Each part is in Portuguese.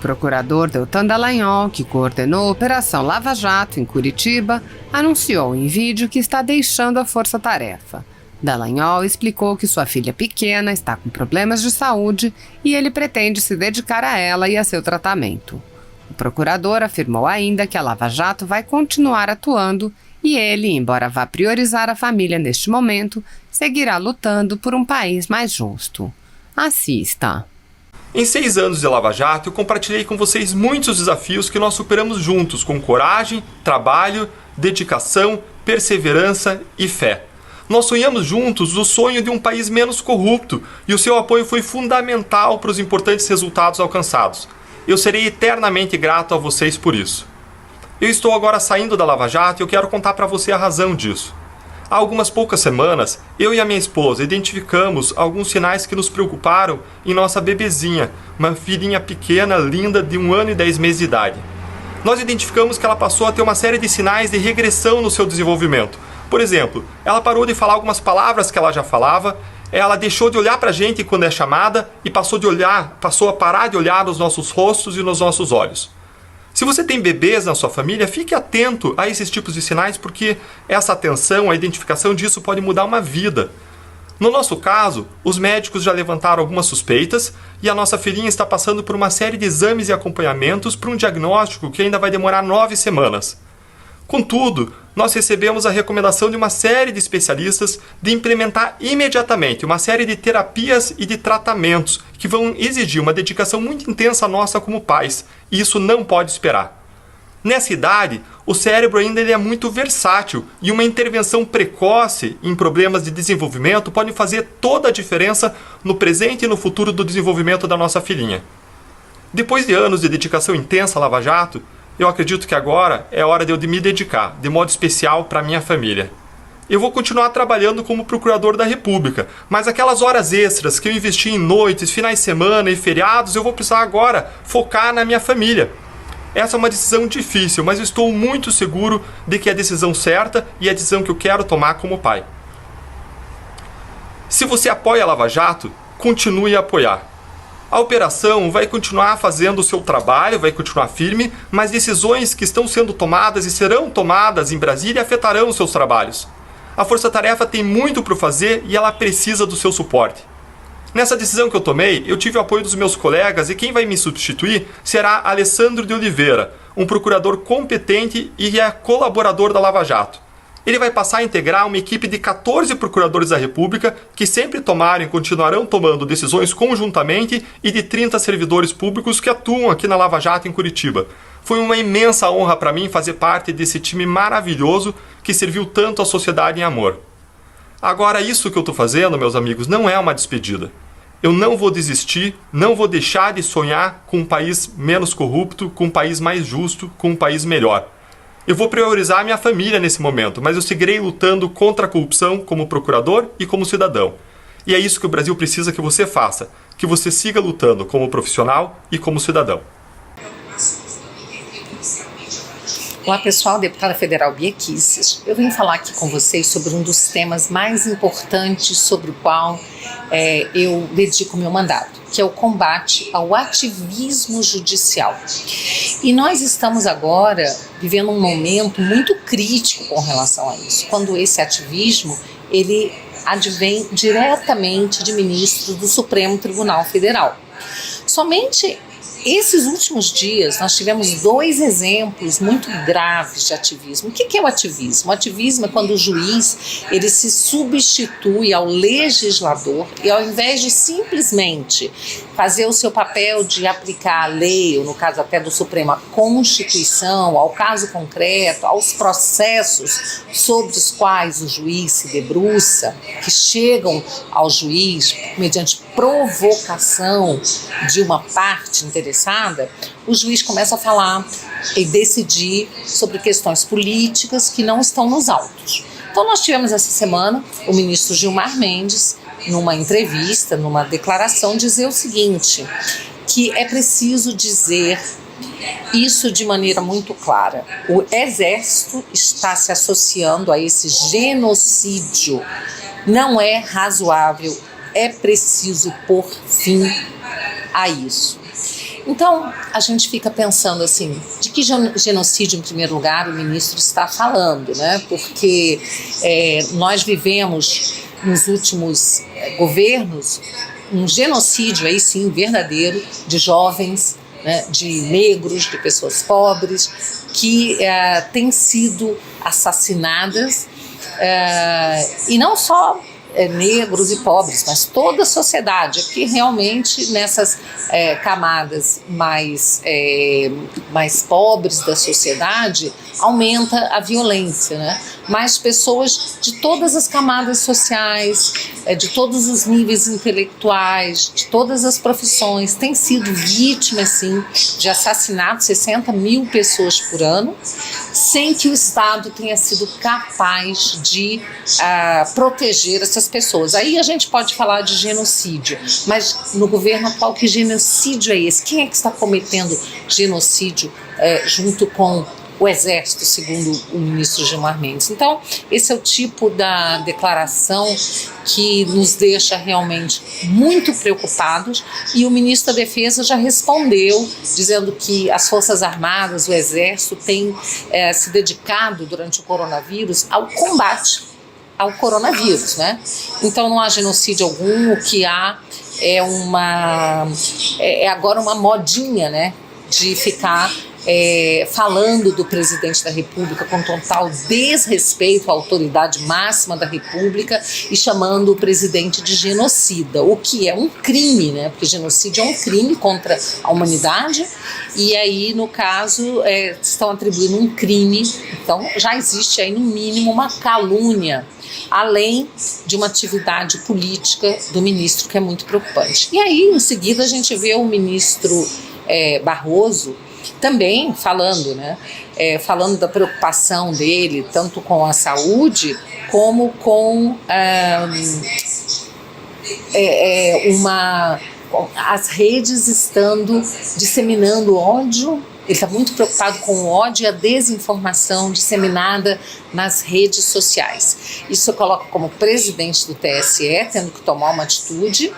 procurador Deltan Dallagnol, que coordenou a Operação Lava Jato em Curitiba, anunciou em vídeo que está deixando a força-tarefa. Dallagnol explicou que sua filha pequena está com problemas de saúde e ele pretende se dedicar a ela e a seu tratamento. O procurador afirmou ainda que a Lava Jato vai continuar atuando e ele, embora vá priorizar a família neste momento, seguirá lutando por um país mais justo. Assista. Em 6 anos de Lava Jato, eu compartilhei com vocês muitos desafios que nós superamos juntos, com coragem, trabalho, dedicação, perseverança e fé. Nós sonhamos juntos o sonho de um país menos corrupto e o seu apoio foi fundamental para os importantes resultados alcançados. Eu serei eternamente grato a vocês por isso. Eu estou agora saindo da Lava Jato e eu quero contar para você a razão disso. Há algumas poucas semanas, eu e a minha esposa identificamos alguns sinais que nos preocuparam em nossa bebezinha, uma filhinha pequena, linda, de 1 ano e 10 meses de idade. Nós identificamos que ela passou a ter uma série de sinais de regressão no seu desenvolvimento. Por exemplo, ela parou de falar algumas palavras que ela já falava, ela deixou de olhar para a gente quando é chamada e passou a parar de olhar nos nossos rostos e nos nossos olhos. Se você tem bebês na sua família, fique atento a esses tipos de sinais, porque essa atenção, a identificação disso pode mudar uma vida. No nosso caso, os médicos já levantaram algumas suspeitas e a nossa filhinha está passando por uma série de exames e acompanhamentos para um diagnóstico que ainda vai demorar 9 semanas. Contudo, nós recebemos a recomendação de uma série de especialistas de implementar imediatamente uma série de terapias e de tratamentos que vão exigir uma dedicação muito intensa nossa como pais, e isso não pode esperar. Nessa idade, o cérebro ainda é muito versátil e uma intervenção precoce em problemas de desenvolvimento pode fazer toda a diferença no presente e no futuro do desenvolvimento da nossa filhinha. Depois de anos de dedicação intensa à Lava Jato, eu acredito que agora é hora de eu me dedicar, de modo especial, para a minha família. Eu vou continuar trabalhando como procurador da República, mas aquelas horas extras que eu investi em noites, finais de semana e feriados, eu vou precisar agora focar na minha família. Essa é uma decisão difícil, mas eu estou muito seguro de que é a decisão certa e a decisão que eu quero tomar como pai. Se você apoia a Lava Jato, continue a apoiar. A operação vai continuar fazendo o seu trabalho, vai continuar firme, mas decisões que estão sendo tomadas e serão tomadas em Brasília afetarão os seus trabalhos. A Força Tarefa tem muito para fazer e ela precisa do seu suporte. Nessa decisão que eu tomei, eu tive o apoio dos meus colegas e quem vai me substituir será Alessandro de Oliveira, um procurador competente e colaborador da Lava Jato. Ele vai passar a integrar uma equipe de 14 procuradores da República que sempre tomaram e continuarão tomando decisões conjuntamente e de 30 servidores públicos que atuam aqui na Lava Jato em Curitiba. Foi uma imensa honra para mim fazer parte desse time maravilhoso que serviu tanto à sociedade em amor. Agora, isso que eu estou fazendo, meus amigos, não é uma despedida. Eu não vou desistir, não vou deixar de sonhar com um país menos corrupto, com um país mais justo, com um país melhor. Eu vou priorizar a minha família nesse momento, mas eu seguirei lutando contra a corrupção como procurador e como cidadão. E é isso que o Brasil precisa que você faça, que você siga lutando como profissional e como cidadão. Olá pessoal, deputada federal Bia Kicis. Eu vim falar aqui com vocês sobre um dos temas mais importantes sobre o qual eu dedico meu mandato, que é o combate ao ativismo judicial. E nós estamos agora vivendo um momento muito crítico com relação a isso, quando esse ativismo ele advém diretamente de ministros do Supremo Tribunal Federal. Somente esses últimos dias nós tivemos 2 exemplos muito graves de ativismo. O que é o ativismo? O ativismo é quando o juiz ele se substitui ao legislador e ao invés de simplesmente fazer o seu papel de aplicar a lei, ou no caso até do Supremo, a Constituição, ao caso concreto, aos processos sobre os quais o juiz se debruça, que chegam ao juiz mediante provocação de uma parte interessada, o juiz começa a falar e decidir sobre questões políticas que não estão nos autos. Então nós tivemos essa semana o ministro Gilmar Mendes, numa entrevista, numa declaração, dizer o seguinte, que é preciso dizer isso de maneira muito clara. O Exército está se associando a esse genocídio. Não é razoável, é preciso pôr fim a isso. Então, a gente fica pensando assim, de que genocídio, em primeiro lugar, o ministro está falando, né? Porque nós vivemos, nos últimos governos, um genocídio, aí sim, verdadeiro, de jovens, né, de negros, de pessoas pobres, que têm sido assassinadas, e não só negros e pobres, mas toda a sociedade, porque realmente nessas camadas mais pobres da sociedade aumenta a violência, né? Mas pessoas de todas as camadas sociais, de todos os níveis intelectuais, de todas as profissões, têm sido vítimas, sim, de assassinatos, 60 mil pessoas por ano, sem que o Estado tenha sido capaz de proteger essas pessoas. Aí a gente pode falar de genocídio, mas no governo atual, que genocídio é esse? Quem é que está cometendo genocídio junto com o Exército, segundo o ministro Gilmar Mendes? Então, esse é o tipo da declaração que nos deixa realmente muito preocupados, e o ministro da Defesa já respondeu, dizendo que as Forças Armadas, o Exército, têm se dedicado durante o coronavírus ao combate ao coronavírus, né? Então não há genocídio algum. O que há é agora uma modinha, né, de ficar falando do presidente da República com total desrespeito à autoridade máxima da República e chamando o presidente de genocida, o que é um crime, né? Porque genocídio é um crime contra a humanidade, e aí, no caso, estão atribuindo um crime. Então já existe aí, no mínimo, uma calúnia, além de uma atividade política do ministro, que é muito preocupante. E aí, em seguida, a gente vê o ministro Barroso também falando, né? Falando da preocupação dele, tanto com a saúde, como com as redes estando disseminando ódio. Ele está muito preocupado com o ódio e a desinformação disseminada nas redes sociais. Isso eu coloco como presidente do TSE, tendo que tomar uma atitude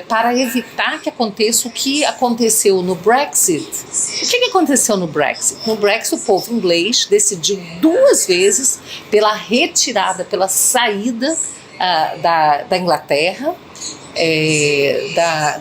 para evitar que aconteça o que aconteceu no Brexit. O que aconteceu no Brexit? No Brexit, o povo inglês decidiu 2 vezes pela retirada, pela saída da Inglaterra,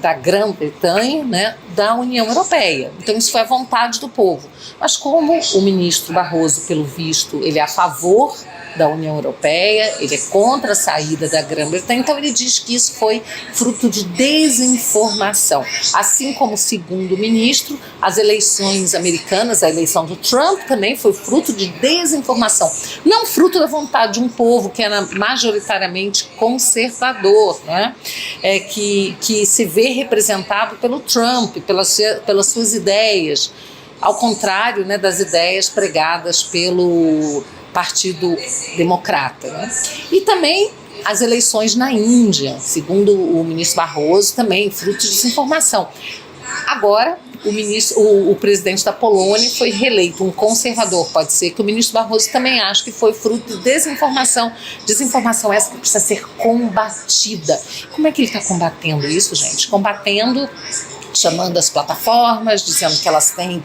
da Grã-Bretanha, né, da União Europeia. Então isso foi a vontade do povo. Mas como o ministro Barroso, pelo visto, ele é a favor da União Europeia, ele é contra a saída da Grã-Bretanha, então ele diz que isso foi fruto de desinformação. Assim como, segundo o ministro, as eleições americanas, a eleição do Trump também foi fruto de desinformação, não fruto da vontade de um povo que era majoritariamente conservador, né? Que se vê representado pelo Trump, pelas suas ideias, ao contrário, né, das ideias pregadas pelo Partido Democrata, né? E também as eleições na Índia, segundo o ministro Barroso, também fruto de desinformação. Agora, o presidente da Polônia foi reeleito, um conservador. Pode ser que o ministro Barroso também ache que foi fruto de desinformação. Desinformação essa que precisa ser combatida. Como é que ele está combatendo isso, gente? Combatendo, chamando as plataformas, dizendo que elas têm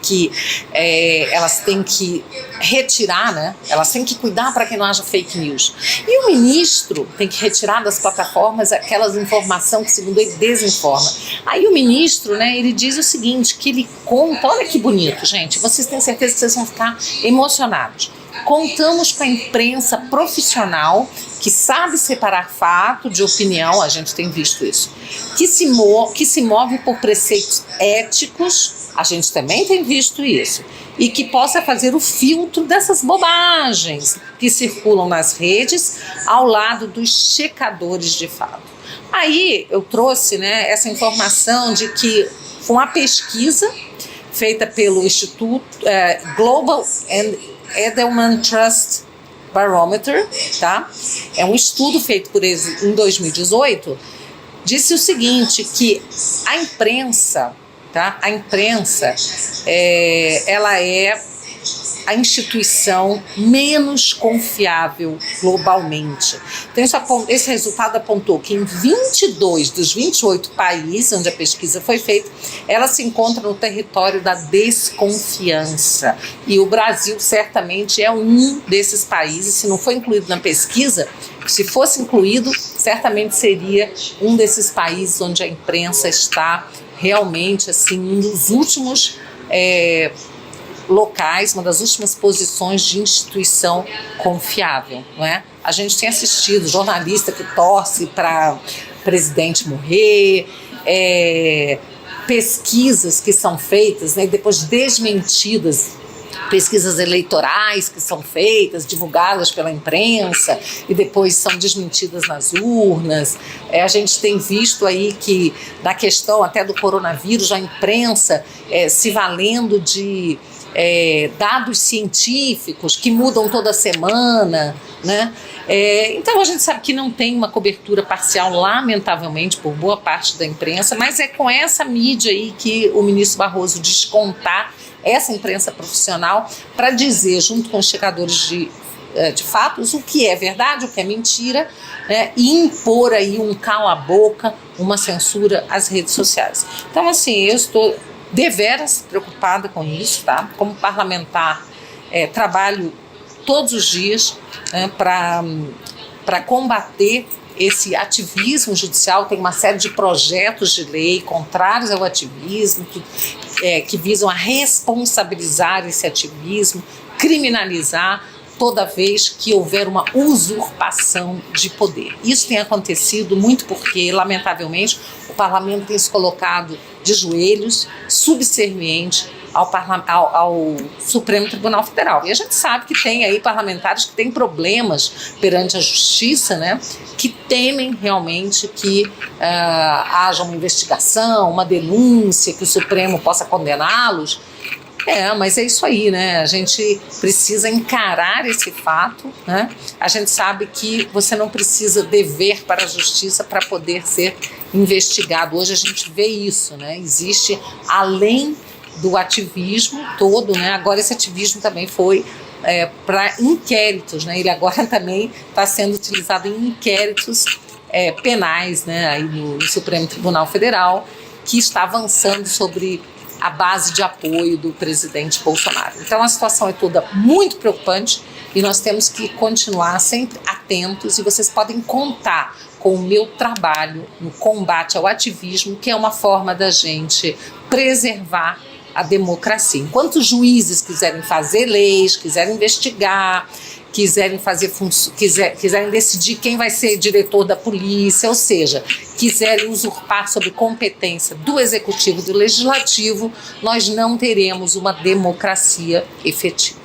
que retirar, né? Elas têm que cuidar para que não haja fake news. E o ministro tem que retirar das plataformas aquelas informações que, segundo ele, desinforma. Aí o ministro, né, ele diz o seguinte, que ele conta, olha que bonito, gente, vocês têm certeza que vocês vão ficar emocionados. Contamos com a imprensa profissional que sabe separar fato de opinião, a gente tem visto isso, que se move por preceitos éticos, a gente também tem visto isso, e que possa fazer o filtro dessas bobagens que circulam nas redes ao lado dos checadores de fato. Aí eu trouxe, né, essa informação de que foi uma pesquisa feita pelo Instituto Global and Edelman Trust Barometer, tá? É um estudo feito por eles em 2018, disse o seguinte, que a imprensa, tá? A imprensa, ela é a instituição menos confiável globalmente. Então, esse resultado apontou que em 22 dos 28 países onde a pesquisa foi feita, ela se encontra no território da desconfiança. E o Brasil certamente é um desses países. Se não foi incluído na pesquisa, se fosse incluído, certamente seria um desses países onde a imprensa está realmente assim, um dos últimos locais, uma das últimas posições de instituição confiável, não é? A gente tem assistido jornalista que torce para presidente morrer, pesquisas que são feitas, né, e depois desmentidas, pesquisas eleitorais que são feitas, divulgadas pela imprensa e depois são desmentidas nas urnas. A gente tem visto aí que na questão até do coronavírus, a imprensa se valendo de dados científicos que mudam toda semana, né? Então a gente sabe que não tem uma cobertura parcial, lamentavelmente, por boa parte da imprensa, mas é com essa mídia aí que o ministro Barroso diz contar, essa imprensa profissional, para dizer, junto com os checadores de fatos, o que é verdade, o que é mentira, né, e impor aí um cala-boca, uma censura às redes sociais. Então, assim, eu estou deveras preocupada com isso, tá? Como parlamentar, trabalho todos os dias, né, para combater esse ativismo judicial. Tem uma série de projetos de lei contrários ao ativismo, que visam a responsabilizar esse ativismo, criminalizar toda vez que houver uma usurpação de poder. Isso tem acontecido muito porque, lamentavelmente, o parlamento tem se colocado de joelhos, subserviente ao Supremo Tribunal Federal. E a gente sabe que tem aí parlamentares que têm problemas perante a justiça, né, que temem realmente que haja uma investigação, uma denúncia, que o Supremo possa condená-los. Mas é isso aí, né? A gente precisa encarar esse fato, né? A gente sabe que você não precisa dever para a justiça para poder ser investigado. Hoje a gente vê isso, né? Existe, além do ativismo todo, né? Agora esse ativismo também foi para inquéritos, né? Ele agora também está sendo utilizado em inquéritos penais, né? Aí no Supremo Tribunal Federal, que está avançando sobre a base de apoio do presidente Bolsonaro. Então a situação é toda muito preocupante e nós temos que continuar sempre atentos, e vocês podem contar com o meu trabalho no combate ao ativismo, que é uma forma da gente preservar a democracia. Enquanto os juízes quiserem fazer leis, quiserem investigar, quiserem decidir quem vai ser diretor da polícia, ou seja, quiserem usurpar sobre competência do executivo e do legislativo, nós não teremos uma democracia efetiva.